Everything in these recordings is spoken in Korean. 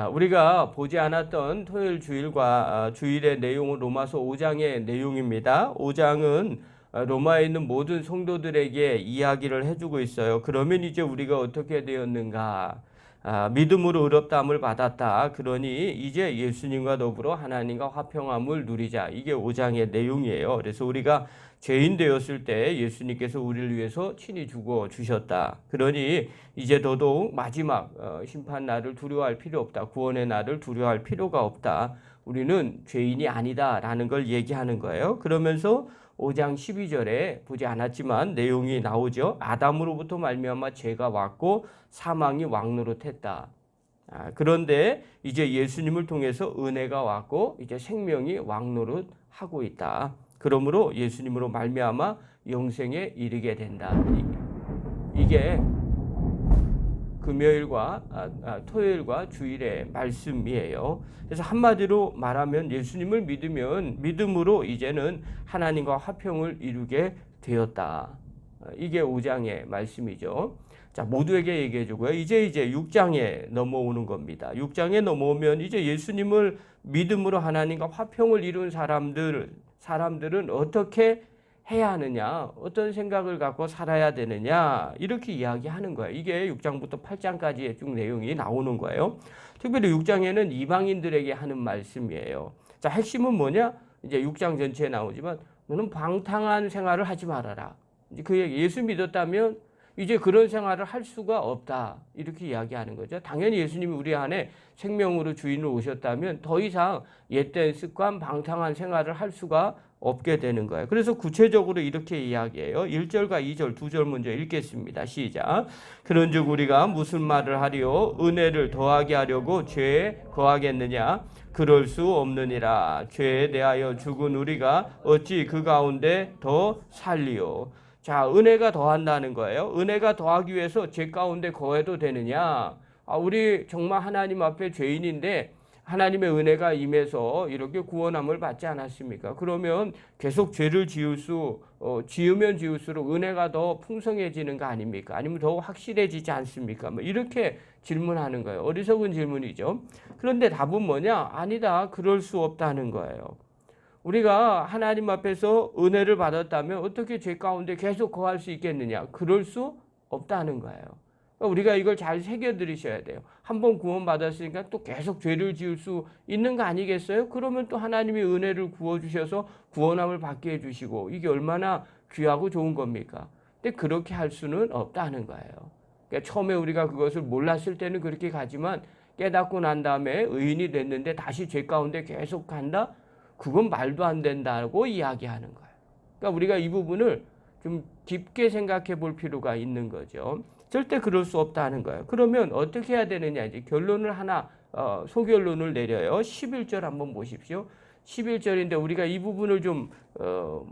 우리가 보지 않았던 토요일 주일과 주일의 내용은 로마서 5장의 내용입니다. 5장은 로마에 있는 모든 성도들에게 이야기를 해주고 있어요. 그러면 이제 우리가 어떻게 되었는가? 믿음으로 의롭다함을 받았다. 그러니 이제 예수님과 더불어 하나님과 화평함을 누리자. 이게 5장의 내용이에요. 그래서 우리가 죄인 되었을 때 예수님께서 우리를 위해서 친히 죽어 주셨다. 그러니 이제 더더욱 마지막 심판 날을 두려워할 필요 없다. 구원의 날을 두려워할 필요가 없다. 우리는 죄인이 아니다라는 걸 얘기하는 거예요. 그러면서 5장 12절에 보지 않았지만 내용이 나오죠. 아담으로부터 말미암아 죄가 왔고 사망이 왕노릇했다. 그런데 이제 예수님을 통해서 은혜가 왔고 이제 생명이 왕노릇하고 있다. 그러므로 예수님으로 말미암아 영생에 이르게 된다. 이게 금요일과 토요일과 주일의 말씀이에요. 그래서 한마디로 말하면 예수님을 믿으면 믿음으로 이제는 하나님과 화평을 이루게 되었다. 이게 5장의 말씀이죠. 자, 모두에게 얘기해 주고요. 이제 6장에 넘어오는 겁니다. 6장에 넘어오면 이제 예수님을 믿음으로 하나님과 화평을 이룬 사람들은 어떻게 해야 하느냐, 어떤 생각을 갖고 살아야 되느냐, 이렇게 이야기하는 거예요. 이게 6장부터 8장까지의 쭉 내용이 나오는 거예요. 특별히 6장에는 이방인들에게 하는 말씀이에요. 자, 핵심은 뭐냐? 이제 6장 전체에 나오지만 너는 방탕한 생활을 하지 말아라. 이제 그 얘기, 예수 믿었다면 이제 그런 생활을 할 수가 없다. 이렇게 이야기하는 거죠. 당연히 예수님이 우리 안에 생명으로 주인으로 오셨다면 더 이상 옛된 습관, 방탕한 생활을 할 수가 없게 되는 거예요. 그래서 구체적으로 이렇게 이야기해요. 1절과 2절 두 절 먼저 읽겠습니다. 시작. 그런즉 우리가 무슨 말을 하리요? 은혜를 더하게 하려고 죄에 거하겠느냐? 그럴 수 없느니라. 죄에 대하여 죽은 우리가 어찌 그 가운데 더 살리요? 자, 은혜가 더한다는 거예요. 은혜가 더하기 위해서 죄 가운데 거해도 되느냐? 우리 정말 하나님 앞에 죄인인데 하나님의 은혜가 임해서 이렇게 구원함을 받지 않았습니까? 그러면 계속 죄를 지으면 지을수록 은혜가 더 풍성해지는 거 아닙니까? 아니면 더 확실해지지 않습니까? 뭐 이렇게 질문하는 거예요. 어리석은 질문이죠. 그런데 답은 뭐냐? 아니다. 그럴 수 없다는 거예요. 우리가 하나님 앞에서 은혜를 받았다면 어떻게 죄 가운데 계속 거할 수 있겠느냐? 그럴 수 없다는 거예요. 우리가 이걸 잘 새겨들으셔야 돼요. 한번 구원받았으니까 또 계속 죄를 지을 수 있는 거 아니겠어요? 그러면 또 하나님이 은혜를 구워주셔서 구원함을 받게 해주시고 이게 얼마나 귀하고 좋은 겁니까? 근데 그렇게 할 수는 없다는 거예요. 그러니까 처음에 우리가 그것을 몰랐을 때는 그렇게 가지만 깨닫고 난 다음에 의인이 됐는데 다시 죄 가운데 계속 간다? 그건 말도 안 된다고 이야기하는 거예요. 그러니까 우리가 이 부분을 좀 깊게 생각해 볼 필요가 있는 거죠. 절대 그럴 수 없다는 거예요. 그러면 어떻게 해야 되느냐, 이제 결론을 하나, 소결론을 내려요. 11절 한번 보십시오. 11절인데 우리가 이 부분을 좀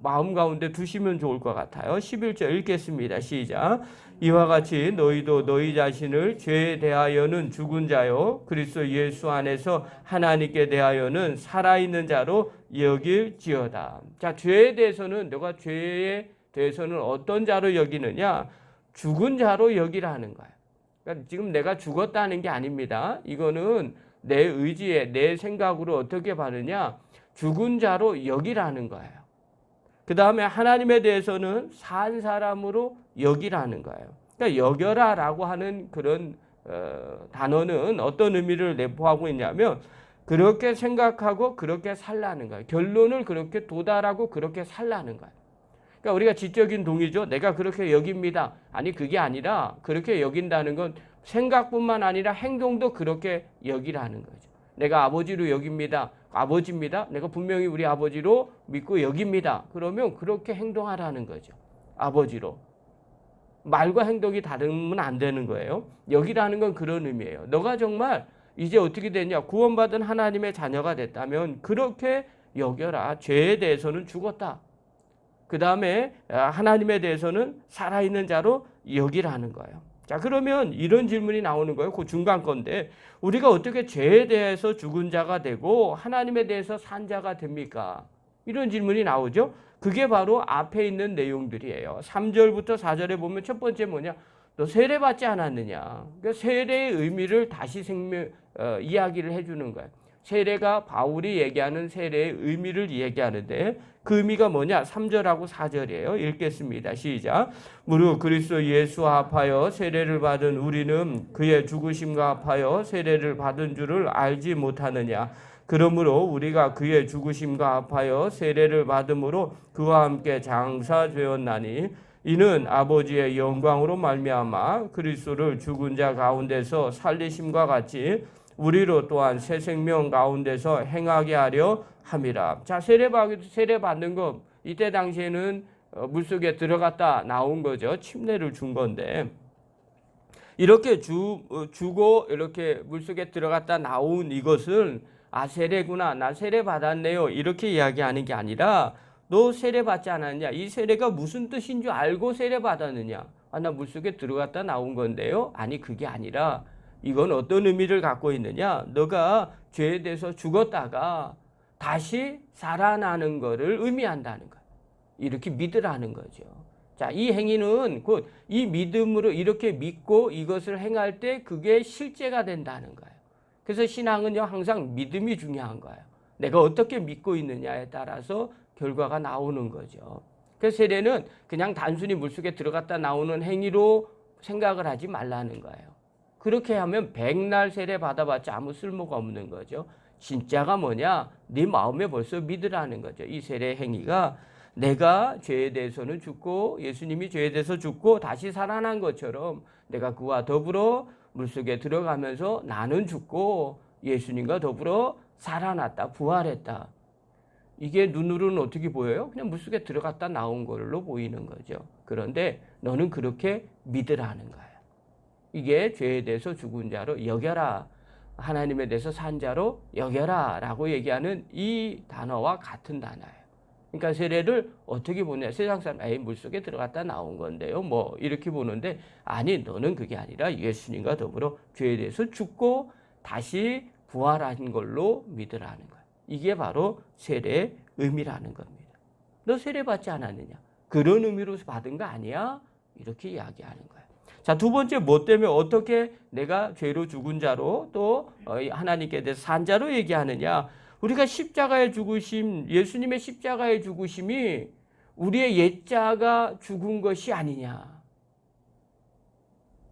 마음 가운데 두시면 좋을 것 같아요. 11절 읽겠습니다. 시작. 이와 같이 너희도 너희 자신을 죄에 대하여는 죽은 자요 그리스도 예수 안에서 하나님께 대하여는 살아있는 자로 여길지어다. 자, 죄에 대해서는 너가 죄에 대해서는 어떤 자로 여기느냐? 죽은 자로 여기라는 거예요. 그러니까 지금 내가 죽었다는 게 아닙니다. 이거는 내 의지에 내 생각으로 어떻게 바르냐? 죽은 자로 여기라는 거예요. 그 다음에 하나님에 대해서는 산 사람으로 여기라는 거예요. 그러니까 여겨라라고 하는 그런 단어는 어떤 의미를 내포하고 있냐면 그렇게 생각하고 그렇게 살라는 거예요. 결론을 그렇게 도달하고 그렇게 살라는 거예요. 그러니까 우리가 지적인 동의죠. 내가 그렇게 여깁니다. 아니 그게 아니라 그렇게 여긴다는 건 생각뿐만 아니라 행동도 그렇게 여기라는 거죠. 내가 아버지로 여깁니다. 아버지입니다. 내가 분명히 우리 아버지로 믿고 여깁니다. 그러면 그렇게 행동하라는 거죠. 아버지로. 말과 행동이 다르면 안 되는 거예요. 여기라는 건 그런 의미예요. 너가 정말 이제 어떻게 됐냐? 구원받은 하나님의 자녀가 됐다면 그렇게 여겨라. 죄에 대해서는 죽었다. 그 다음에 하나님에 대해서는 살아있는 자로 여기라는 거예요. 자, 그러면 이런 질문이 나오는 거예요. 그 중간 건데 우리가 어떻게 죄에 대해서 죽은 자가 되고 하나님에 대해서 산 자가 됩니까? 이런 질문이 나오죠. 그게 바로 앞에 있는 내용들이에요. 3절부터 4절에 보면 첫 번째 뭐냐? 너 세례받지 않았느냐? 그러니까 세례의 의미를 다시 이야기를 해주는 거예요. 세례가 바울이 얘기하는 세례의 의미를 얘기하는데 그 의미가 뭐냐? 3절하고 4절이에요. 읽겠습니다. 시작. 무릇 그리스도 예수와 합하여 세례를 받은 우리는 그의 죽으심과 합하여 세례를 받은 줄을 알지 못하느냐? 그러므로 우리가 그의 죽으심과 합하여 세례를 받음으로 그와 함께 장사되었나니 이는 아버지의 영광으로 말미암아 그리스도를 죽은 자 가운데서 살리심과 같이 우리로 또한 새 생명 가운데서 행하게 하려 함이라. 자, 세례 받는 거 이때 당시에는 물속에 들어갔다 나온 거죠. 침례를 준 건데 이렇게 주고 이렇게 물속에 들어갔다 나온 이것을 세례구나. 나 세례 받았네요. 이렇게 이야기하는 게 아니라 너 세례 받지 않았냐? 이 세례가 무슨 뜻인 줄 알고 세례 받았느냐? 나 물속에 들어갔다 나온 건데요. 아니 그게 아니라 이건 어떤 의미를 갖고 있느냐? 너가 죄에 대해서 죽었다가 다시 살아나는 것을 의미한다는 거예요. 이렇게 믿으라는 거죠. 자, 이 행위는 곧 이 믿음으로 이렇게 믿고 이것을 행할 때 그게 실제가 된다는 거예요. 그래서 신앙은요 항상 믿음이 중요한 거예요. 내가 어떻게 믿고 있느냐에 따라서 결과가 나오는 거죠. 그래서 세례는 그냥 단순히 물속에 들어갔다 나오는 행위로 생각을 하지 말라는 거예요. 그렇게 하면 백날 세례 받아봤자 아무 쓸모가 없는 거죠. 진짜가 뭐냐? 네 마음에 벌써 믿으라는 거죠. 이 세례 행위가 내가 죄에 대해서는 죽고 예수님이 죄에 대해서 죽고 다시 살아난 것처럼 내가 그와 더불어 물속에 들어가면서 나는 죽고 예수님과 더불어 살아났다, 부활했다. 이게 눈으로는 어떻게 보여요? 그냥 물속에 들어갔다 나온 걸로 보이는 거죠. 그런데 너는 그렇게 믿으라는 거예요. 이게 죄에 대해서 죽은 자로 여겨라. 하나님에 대해서 산 자로 여겨라 라고 얘기하는 이 단어와 같은 단어예요. 그러니까 세례를 어떻게 보냐. 세상 사람 물속에 들어갔다 나온 건데요. 뭐 이렇게 보는데 아니 너는 그게 아니라 예수님과 더불어 죄에 대해서 죽고 다시 부활한 걸로 믿으라는 거예요. 이게 바로 세례의 의미라는 겁니다. 너 세례 받지 않았느냐? 그런 의미로 받은 거 아니야? 이렇게 이야기하는 거예요. 자, 두 번째 뭐 때문에 어떻게 내가 죄로 죽은 자로 또 하나님께 대해서 산 자로 얘기하느냐? 우리가 십자가의 죽으심, 예수님의 십자가의 죽으심이 우리의 옛자가 죽은 것이 아니냐.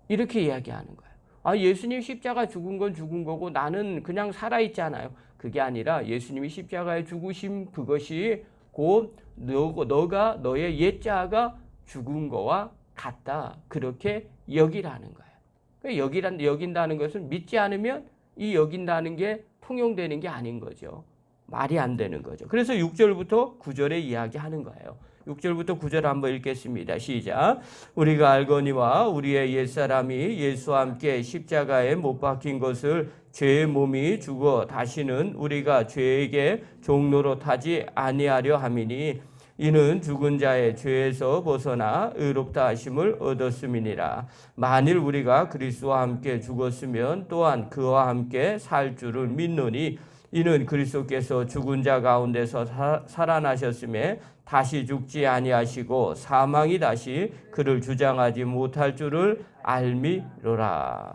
이렇게 이야기하는 거예요. 예수님 십자가 죽은 건 죽은 거고 나는 그냥 살아있잖아요. 그게 아니라 예수님이 십자가의 죽으심 그것이 곧 너가 너의 옛자가 죽은 거와 같다. 그렇게 여기라는 거예요. 여긴다는 것은 믿지 않으면 이 여긴다는 게 통용되는 게 아닌 거죠. 말이 안 되는 거죠. 그래서 6절부터 9절에 이야기하는 거예요. 6절부터 9절 한번 읽겠습니다. 시작. 우리가 알거니와 우리의 옛사람이 예수와 함께 십자가에 못 박힌 것을 죄의 몸이 죽어 다시는 우리가 죄에게 종로로 타지 아니하려 함이니 이는 죽은 자의 죄에서 벗어나 의롭다 하심을 얻었음이니라. 만일 우리가 그리스도와 함께 죽었으면 또한 그와 함께 살 줄을 믿노니 이는 그리스도께서 죽은 자 가운데서 살아나셨음에 다시 죽지 아니하시고 사망이 다시 그를 주장하지 못할 줄을 알미로라.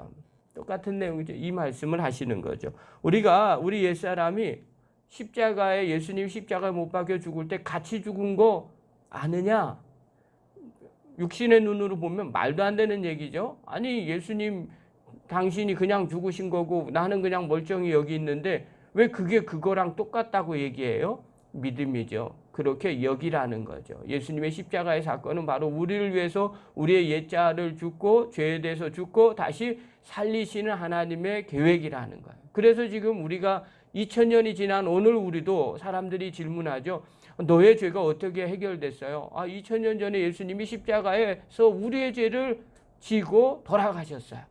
똑같은 내용이죠. 이 말씀을 하시는 거죠. 우리 옛사람이 십자가에 예수님 십자가에 못 박혀 죽을 때 같이 죽은 거 아느냐? 육신의 눈으로 보면 말도 안 되는 얘기죠. 아니 예수님 당신이 그냥 죽으신 거고 나는 그냥 멀쩡히 여기 있는데 왜 그게 그거랑 똑같다고 얘기해요? 믿음이죠. 그렇게 여기라는 거죠. 예수님의 십자가의 사건은 바로 우리를 위해서 우리의 옛자를 죽고 죄에 대해서 죽고 다시 살리시는 하나님의 계획이라는 거예요. 그래서 지금 우리가 2000년이 지난 오늘 우리도 사람들이 질문하죠. 너의 죄가 어떻게 해결됐어요? 2000년 전에 예수님이 십자가에서 우리의 죄를 지고 돌아가셨어요.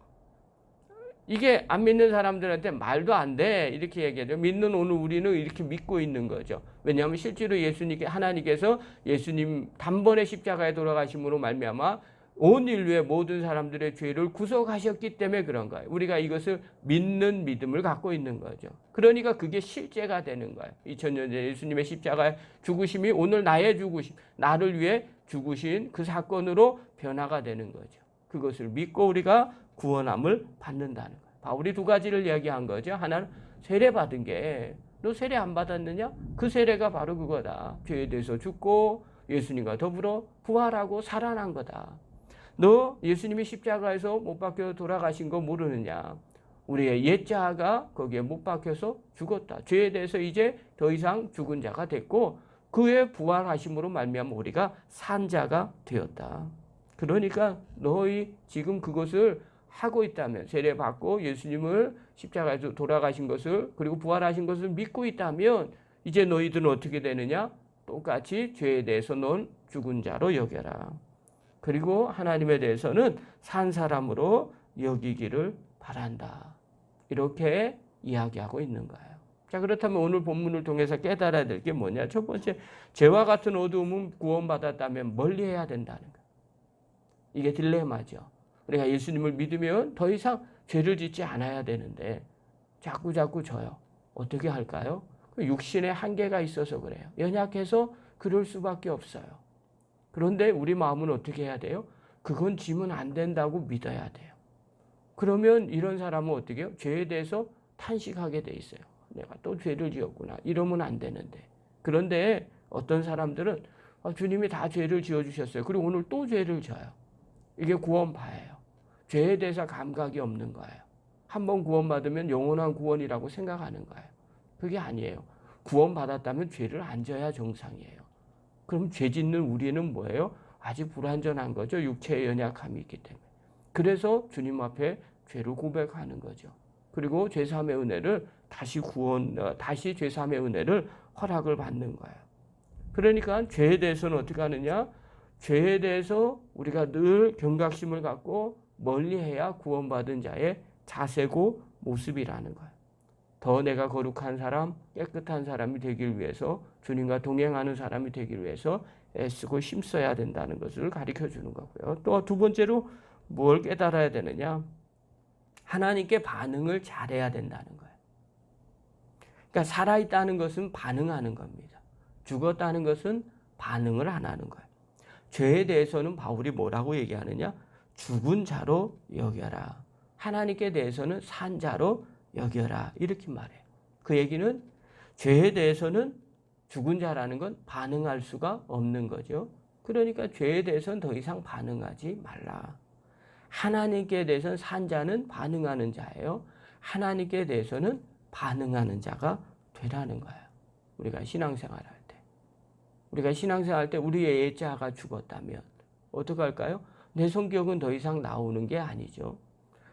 이게 안 믿는 사람들한테 말도 안 돼 이렇게 얘기해요. 믿는 오늘 우리는 이렇게 믿고 있는 거죠. 왜냐하면 실제로 하나님께서 예수님 단번에 십자가에 돌아가심으로 말미암아 온 인류의 모든 사람들의 죄를 구속하셨기 때문에 그런 거예요. 우리가 이것을 믿는 믿음을 갖고 있는 거죠. 그러니까 그게 실제가 되는 거예요. 2000년 전에 예수님의 십자가의 죽으심이 오늘 나의 죽으심, 나를 위해 죽으신 그 사건으로 변화가 되는 거죠. 그것을 믿고 우리가 구원함을 받는다는 거예요. 바울이 두 가지를 이야기한 거죠. 하나는 세례 받은 게 너 세례 안 받았느냐? 그 세례가 바로 그거다. 죄에 대해서 죽고 예수님과 더불어 부활하고 살아난 거다. 너 예수님이 십자가에서 못 박혀 돌아가신 거 모르느냐? 우리의 옛자가 거기에 못 박혀서 죽었다. 죄에 대해서 이제 더 이상 죽은 자가 됐고 그의 부활하심으로 말미암아 우리가 산 자가 되었다. 그러니까 너희 지금 그것을 하고 있다면 세례 받고 예수님을 십자가에서 돌아가신 것을 그리고 부활하신 것을 믿고 있다면 이제 너희들은 어떻게 되느냐? 똑같이 죄에 대해서 넌 죽은 자로 여겨라. 그리고 하나님에 대해서는 산 사람으로 여기기를 바란다. 이렇게 이야기하고 있는 거예요. 자, 그렇다면 오늘 본문을 통해서 깨달아야 될 게 뭐냐? 첫 번째, 죄와 같은 어두움은 구원받았다면 멀리해야 된다는 거예요. 이게 딜레마죠. 우리가 예수님을 믿으면 더 이상 죄를 짓지 않아야 되는데 자꾸 져요. 어떻게 할까요? 육신의 한계가 있어서 그래요. 연약해서 그럴 수밖에 없어요. 그런데 우리 마음은 어떻게 해야 돼요? 그건 지면 안 된다고 믿어야 돼요. 그러면 이런 사람은 어떻게 해요? 죄에 대해서 탄식하게 돼 있어요. 내가 또 죄를 지었구나. 이러면 안 되는데. 그런데 어떤 사람들은 주님이 다 죄를 지어주셨어요. 그리고 오늘 또 죄를 져요. 이게 구원파예요. 죄에 대해서 감각이 없는 거예요. 한번 구원받으면 영원한 구원이라고 생각하는 거예요. 그게 아니에요. 구원받았다면 죄를 안 져야 정상이에요. 그럼 죄 짓는 우리는 뭐예요? 아직 불완전한 거죠. 육체의 연약함이 있기 때문에. 그래서 주님 앞에 죄를 고백하는 거죠. 그리고 죄사함의 은혜를 다시 죄사함의 은혜를 허락을 받는 거예요. 그러니까 죄에 대해서는 어떻게 하느냐? 죄에 대해서 우리가 늘 경각심을 갖고 멀리해야 구원받은 자의 자세고 모습이라는 거예요. 더 내가 거룩한 사람, 깨끗한 사람이 되길 위해서 주님과 동행하는 사람이 되길 위해서 애쓰고 힘써야 된다는 것을 가르쳐 주는 거고요. 또 두 번째로 뭘 깨달아야 되느냐? 하나님께 반응을 잘해야 된다는 거예요. 그러니까 살아있다는 것은 반응하는 겁니다. 죽었다는 것은 반응을 안 하는 거예요. 죄에 대해서는 바울이 뭐라고 얘기하느냐? 죽은 자로 여겨라. 하나님께 대해서는 산 자로 여겨라. 이렇게 말해요. 그 얘기는 죄에 대해서는 죽은 자라는 건 반응할 수가 없는 거죠. 그러니까 죄에 대해서는 더 이상 반응하지 말라. 하나님께 대해서는 산 자는 반응하는 자예요. 하나님께 대해서는 반응하는 자가 되라는 거예요. 우리가 신앙생활 할 때. 우리가 신앙생활 할 때 우리의 옛자가 죽었다면 어떻게 할까요? 내 성격은 더 이상 나오는 게 아니죠.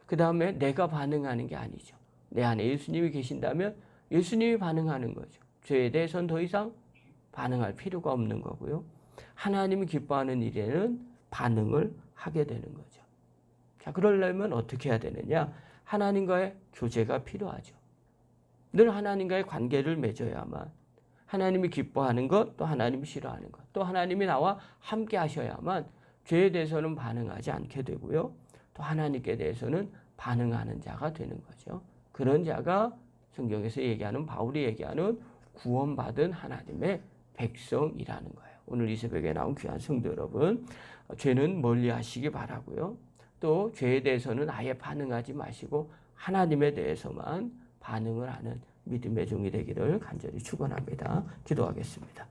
그 다음에 내가 반응하는 게 아니죠. 내 안에 예수님이 계신다면 예수님이 반응하는 거죠. 죄에 대해서는 더 이상 반응할 필요가 없는 거고요. 하나님이 기뻐하는 일에는 반응을 하게 되는 거죠. 자, 그러려면 어떻게 해야 되느냐? 하나님과의 교제가 필요하죠. 늘 하나님과의 관계를 맺어야만 하나님이 기뻐하는 것, 또 하나님이 싫어하는 것, 또 하나님이 나와 함께 하셔야만 죄에 대해서는 반응하지 않게 되고요. 또 하나님께 대해서는 반응하는 자가 되는 거죠. 그런 자가 성경에서 얘기하는 바울이 얘기하는 구원받은 하나님의 백성이라는 거예요. 오늘 이 새벽에 나온 귀한 성도 여러분, 죄는 멀리 하시기 바라고요. 또 죄에 대해서는 아예 반응하지 마시고 하나님에 대해서만 반응을 하는 믿음의 종이 되기를 간절히 축원합니다. 기도하겠습니다.